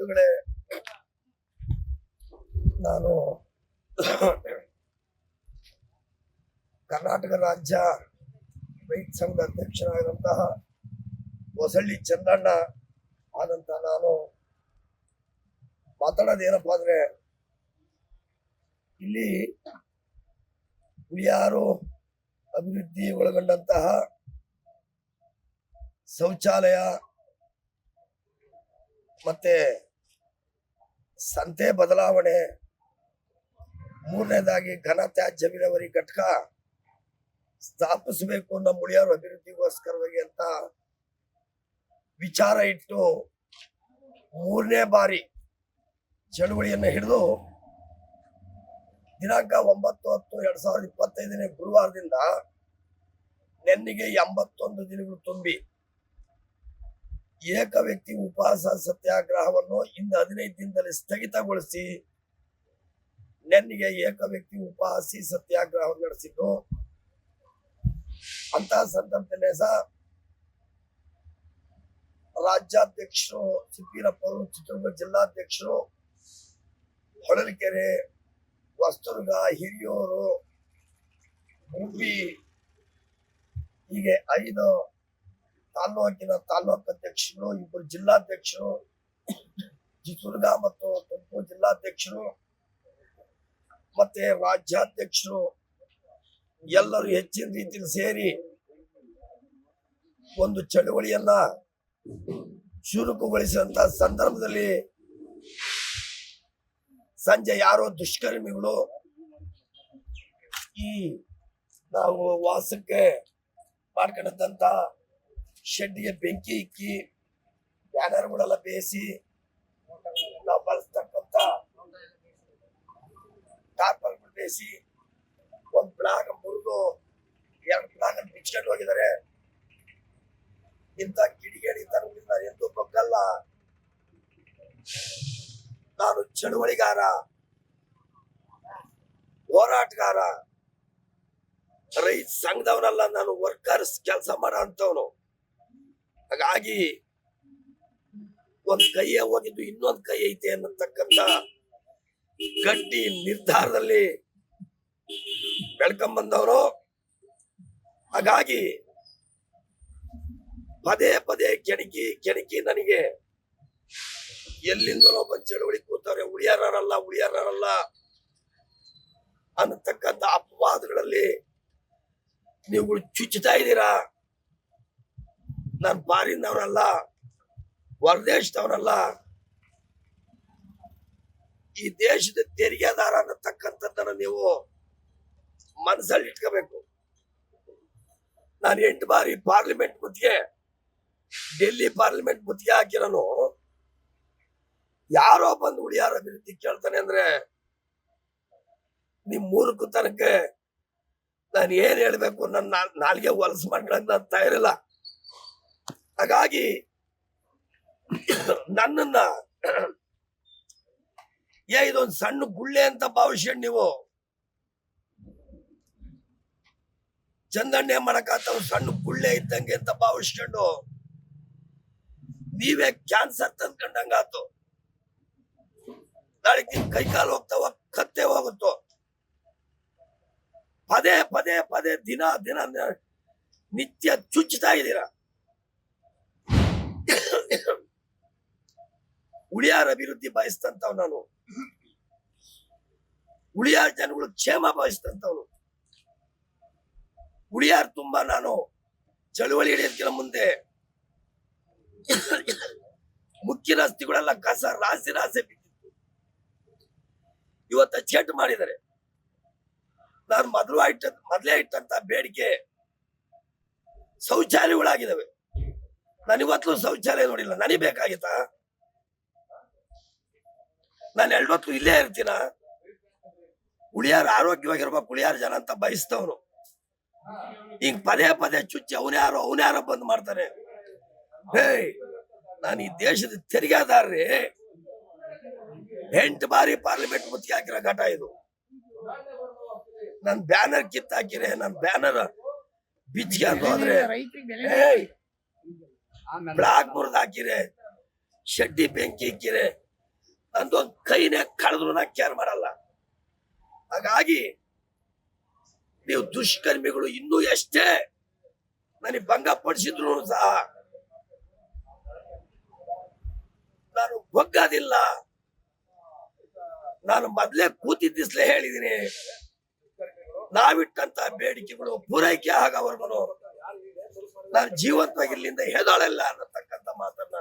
ಬಂಧುಗಳೇ, ನಾನು ಕರ್ನಾಟಕ ರಾಜ್ಯ ರೈತ ಸಂಘದ ಅಧ್ಯಕ್ಷರಾಗಿರುವಂತಹ ಹೊಸಳ್ಳಿ ಚಂದ್ರಣ್ಣ ಆದಂತ ನಾನು ಮಾತಾಡೋದೇನಪ್ಪಾ ಅಂದ್ರೆ, ಇಲ್ಲಿ ಹುಳಿಯಾರು ಅಭಿವೃದ್ಧಿ ಒಳಗೊಂಡಂತಹ ಶೌಚಾಲಯ ಮತ್ತೆ ಸಂತೆ ಬದಲಾವಣೆ, ಮೂರನೇದಾಗಿ ಘನ ತ್ಯಾಜ್ಯ ವಿಲೇವಾರಿ ಘಟಕ ಸ್ಥಾಪಿಸಬೇಕು ನಮ್ಮ ಹುಳಿಯಾರು ಅಭಿವೃದ್ಧಿಗೋಸ್ಕರವಾಗಿ ಅಂತ ವಿಚಾರ ಇಟ್ಟು 3ನೇ ಬಾರಿ ಚಳುವಳಿಯನ್ನು ಹಿಡಿದು ದಿನಾಂಕ 9/10/2025 ಗುರುವಾರದಿಂದ ನೆನ್ನೆಗೆ 81 ದಿನಗಳು ತುಂಬಿ ಏಕ ವ್ಯಕ್ತಿ ಉಪವಾಸ ಸತ್ಯಾಗ್ರಹವನ್ನು ಇಂದು 15 ದಿನದಲ್ಲಿ ಸ್ಥಗಿತಗೊಳಿಸಿ ನೆನ್ನೆಗೆ ಏಕ ವ್ಯಕ್ತಿ ಉಪವಾಸಿ ಸತ್ಯಾಗ್ರಹವನ್ನು ನಡೆಸಿದ್ದು. ಅಂತಹ ಸಂದರ್ಭದಲ್ಲಿ ರಾಜ್ಯಾಧ್ಯಕ್ಷರು ಸಿಪಿರಪ್ಪರು, ಚಿತ್ರದುರ್ಗ ಜಿಲ್ಲಾಧ್ಯಕ್ಷರು, ಹೊಳಲ್ಕೆರೆ, ಹೊಸದುರ್ಗ, ಹಿರಿಯೂರು, ಗುಬ್ಬಿ ಹೀಗೆ 5 ತಾಲೂಕಿನ ತಾಲೂಕು ಅಧ್ಯಕ್ಷರು, 2 ಜಿಲ್ಲಾಧ್ಯಕ್ಷರು, ಚಿತ್ರದುರ್ಗ ಮತ್ತು ತುಮಕೂರು ಜಿಲ್ಲಾಧ್ಯಕ್ಷರು ಮತ್ತೆ ರಾಜ್ಯಾಧ್ಯಕ್ಷರು ಎಲ್ಲರೂ ಹೆಚ್ಚಿನ ರೀತಿಯಲ್ಲಿ ಸೇರಿ ಒಂದು ಚಳುವಳಿಯನ್ನ ಚುರುಕುಗೊಳಿಸಿದಂತ ಸಂದರ್ಭದಲ್ಲಿ ಸಂಜೆ ಯಾರೋ ದುಷ್ಕರ್ಮಿಗಳು ಈ ನಾವು ವಾಸಕ್ಕೆ ಮಾಡ್ಕೊಂಡಂತ ಶೆಡ್ಗೆ ಬೆಂಕಿ ಇಕ್ಕಿ ಬ್ಯಾನರ್ಗಳೆಲ್ಲ ಬೇಯಿಸಿ ನಾವು ಬಳಸ್ತಕ್ಕಂತ ಟಾರ್ಪಲ್ಗಳು ಬೇಯಿಸಿ ಒಂದು ಬ್ಲಾಗ್ ಮುರಿದು 2 ಬ್ಲಾಗ್ ಬಿಚ್ಕೊಂಡು ಹೋಗಿದ್ದಾರೆ. ಇಂಥ ಕಿಡಿಗೇಡಿ ತನದಿಂದ ಎಂದು ಬಗ್ಗಲ್ಲ. ನಾನು ಚಳುವಳಿಗಾರ, ಹೋರಾಟಗಾರ, ರೈತ ಸಂಘದವನಲ್ಲ, ನಾನು ವರ್ಕರ್ಸ್ ಕೆಲಸ ಮಾಡೋ ಅಂತವನು. ಹಾಗಾಗಿ ಒಂದ್ ಕೈಯೇ ಹೋಗಿದ್ದು ಇನ್ನೊಂದ್ ಕೈ ಐತೆ ಅನ್ನತಕ್ಕಂತ ಗಟ್ಟಿ ನಿರ್ಧಾರದಲ್ಲಿ ಬೆಳ್ಕೊಂಬಂದವರು. ಹಾಗಾಗಿ ಪದೇ ಪದೇ ಕೆಣಕಿ ನನಗೆ ಎಲ್ಲಿಂದಲೋ ಬಂದ್ ಚಳುವಳಿ ಕೂತವ್ರೆ, ಉಳಿಯಾರಲ್ಲ ಅನ್ನತಕ್ಕಂಥ ಅಪವಾದಗಳಲ್ಲಿ ನೀವುಗಳು ಚುಚ್ಚುತ್ತಾ ಇದ್ದೀರಾ. ನಾನು ಬಾರಿಂದವನಲ್ಲ, ಹೊರದೇಶದವನಲ್ಲ, ಈ ದೇಶದ ತೆರಿಗೆದಾರ ಅನ್ನತಕ್ಕಂಥದ್ದನ್ನ ನೀವು ಮನಸ್ಸಲ್ಲಿ ಇಟ್ಕೋಬೇಕು. ನಾನು 8 ಬಾರಿ ಪಾರ್ಲಿಮೆಂಟ್ ಮುತ್ತಿಗೆ, ಡೆಲ್ಲಿ ಪಾರ್ಲಿಮೆಂಟ್ ಮುತ್ತಿಗೆ ಹಾಕಿರೋನು. ಯಾರೋ ಬಂದು ಹುಳಿಯಾರ ಅಭಿವೃದ್ಧಿ ಕೇಳ್ತಾನೆ ಅಂದ್ರೆ ನಿಮ್ ಮೂರ್ಖತನಕ್ಕೆ ನಾನು ಏನ್ ಹೇಳ್ಬೇಕು, ನನ್ನ ನಾಲ್ಗೆ ಹೊಲಸು ಮಾಡ್ಕೊಳಕ್ ನಾನು ತಯಾರಿಲ್ಲ. ಹಾಗಾಗಿ ನನ್ನನ್ನ ಇದೊಂದು ಸಣ್ಣ ಗುಳ್ಳೆ ಅಂತ ಭಾವಿಸ್ಕೊಂಡು ನೀವು ಚಂದಣ್ಣೆ ಮಾಡಕ್ಕಾತ ಸಣ್ಣ ಗುಳ್ಳೆ ಇದ್ದಂಗೆ ಅಂತ ಭಾವಿಸ್ಕೊಂಡು ನೀವೇ ಕ್ಯಾನ್ಸರ್ ತಂದ್ಕೊಂಡಂಗಾತು. ನಾಳೆ ಕೈಕಾಲು ಹೋಗ್ತಾವ, ಕತ್ತೆ ಹೋಗುತ್ತೋ. ಪದೇ ಪದೇ ಪದೇ ದಿನ ನಿತ್ಯ ಚುಚ್ಚುತ್ತಾ ಇದ್ದೀರಾ. ಉಳಿಯಾರ ಅಭಿವೃದ್ಧಿ ಬಯಸ್ತಂತವ್ ನಾನು, ಉಳಿಯಾರ ಜನಗಳು ಕ್ಷೇಮ ಬಯಸ್ತಂತವ್ನು. ಉಳಿಯಾರ ತುಂಬಾ ನಾನು ಚಳುವಳಿ ಹಿಡಿಯೋದಕ್ಕಿಂತ ಮುಂದೆ ಮುಖ್ಯ ರಸ್ತೆಗಳೆಲ್ಲ ಕಸ ರಾಶಿ ಬಿದ್ದಿತ್ತು. ಇವತ್ತು ಅಚ್ಚೇಟು ಮಾಡಿದ್ದಾರೆ. ನಾನು ಮೊದಲೇ ಇಟ್ಟಂತ ಬೇಡಿಕೆ ಶೌಚಾಲಯಗಳಾಗಿದ್ದಾವೆ. ನಾನು ಇವತ್ತು ಶೌಚಾಲಯ ನೋಡಿಲ್ಲ. ನನಗೆ ಬೇಕಾಗಿತ್ತಾ? ನಾನು 2 ಹೊತ್ತು ಇಲ್ಲೇ ಇರ್ತೀನ? ಉಳಿಯಾರ ಆರೋಗ್ಯವಾಗಿರ್ಬೇಕು, ಉಳಿಯಾರ ಜನ ಅಂತ ಬಯಸ್ತವನು. ಹಿಂಗ್ ಪದೇ ಪದೇ ಚುಚ್ಚಿ ಅವನ್ಯಾರೋ ಬಂದ್ ಮಾಡ್ತಾರೆ. ನಾನು ಈ ದೇಶದ ತೆರಿಗೆದಾರ್ರಿ. 8 ಬಾರಿ ಪಾರ್ಲಿಮೆಂಟ್ ಮುತ್ತಿಗೆ ಹಾಕಿರೋ ಘಟ ಇದು. ನನ್ ಬ್ಯಾನರ್ ಕಿತ್ತಾಕಿರೆ, ನನ್ ಬ್ಯಾನರ್ ಬಿಚ್ಕೊಂಡು ಹೋದ್ರೆ, ಬ್ಲಾಕ್ ಮುರಿದು ಹಾಕಿರೆ, ಶೆಡ್ಡಿ ಬೆಂಕಿ ಇಕ್ಕಿರೆ, ನಂದೊಂದು ಕೈನೇ ಕಳೆದ್ರು ನಾ ಕೇರ್ ಮಾಡಲ್ಲ. ಹಾಗಾಗಿ ನೀವು ದುಷ್ಕರ್ಮಿಗಳು ಇನ್ನೂ ಎಷ್ಟೇ ನನಗೆ ಭಂಗ ಪಡಿಸಿದ್ರು ಸಹ ನಾನು ಬಗ್ಗದಿಲ್ಲ. ನಾನು ಮೊದ್ಲೇ ಕೂತಿದ್ದಿಸ್ಲೇ ಹೇಳಿದೀನಿ, ನಾವಿಟ್ಟಂತ ಬೇಡಿಕೆಗಳು ಪೂರೈಕೆ ಆಗೋವರೆಗೂ ನಾನು ಜೀವಂತವಾಗಿ ಇಲ್ಲಿಂದ ಹೆದಾಳಲ್ಲ ಅನ್ನತಕ್ಕಂಥ ಮಾತನ್ನ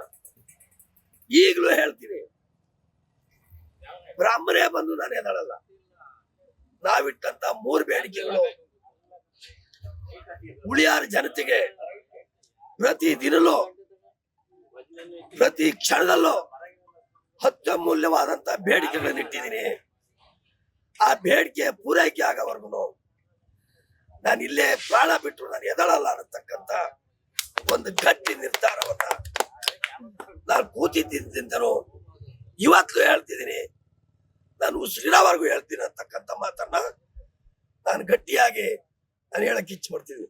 ಈಗಲೂ ಹೇಳ್ತೀನಿ. ಬ್ರಾಹ್ಮಣೇ ಬಂದು ನಾನು ಹೆದಾಳಲ್ಲ. ನಾವಿಟ್ಟಂತ 3 ಬೇಡಿಕೆಗಳು ಉಳಿಯಾರ ಜನತೆಗೆ ಪ್ರತಿ ದಿನಲೂ ಪ್ರತಿ ಕ್ಷಣದಲ್ಲೂ ಅತ್ಯಮೂಲ್ಯವಾದಂತ ಬೇಡಿಕೆಗಳನ್ನು ಇಟ್ಟಿದ್ದೀನಿ. ಆ ಬೇಡಿಕೆ ಪೂರೈಕೆ ಆಗೋವರೆಗೂ ನಾನು ಇಲ್ಲೇ ಪ್ರಾಣ ಬಿಟ್ಟರು ನಾನು ಎದಳಲ್ಲ ಅನ್ನತಕ್ಕಂತ ಒಂದು ಗಟ್ಟಿ ನಿರ್ಧಾರವನ್ನ ನಾನು ಕೂತಿದ್ದಿಂದನೂ ಇವತ್ತು ಹೇಳ್ತಿದ್ದೀನಿ. ನಾನು ಉಸಿರಿರೋವರೆಗೂ ಹೇಳ್ತೀನಿ ಅಂತಕ್ಕಂಥ ಮಾತನ್ನ ನಾನು ಗಟ್ಟಿಯಾಗಿ ನಾನು ಹೇಳಕ್ ಇಚ್ಛೆ ಪಡ್ತೀನಿ.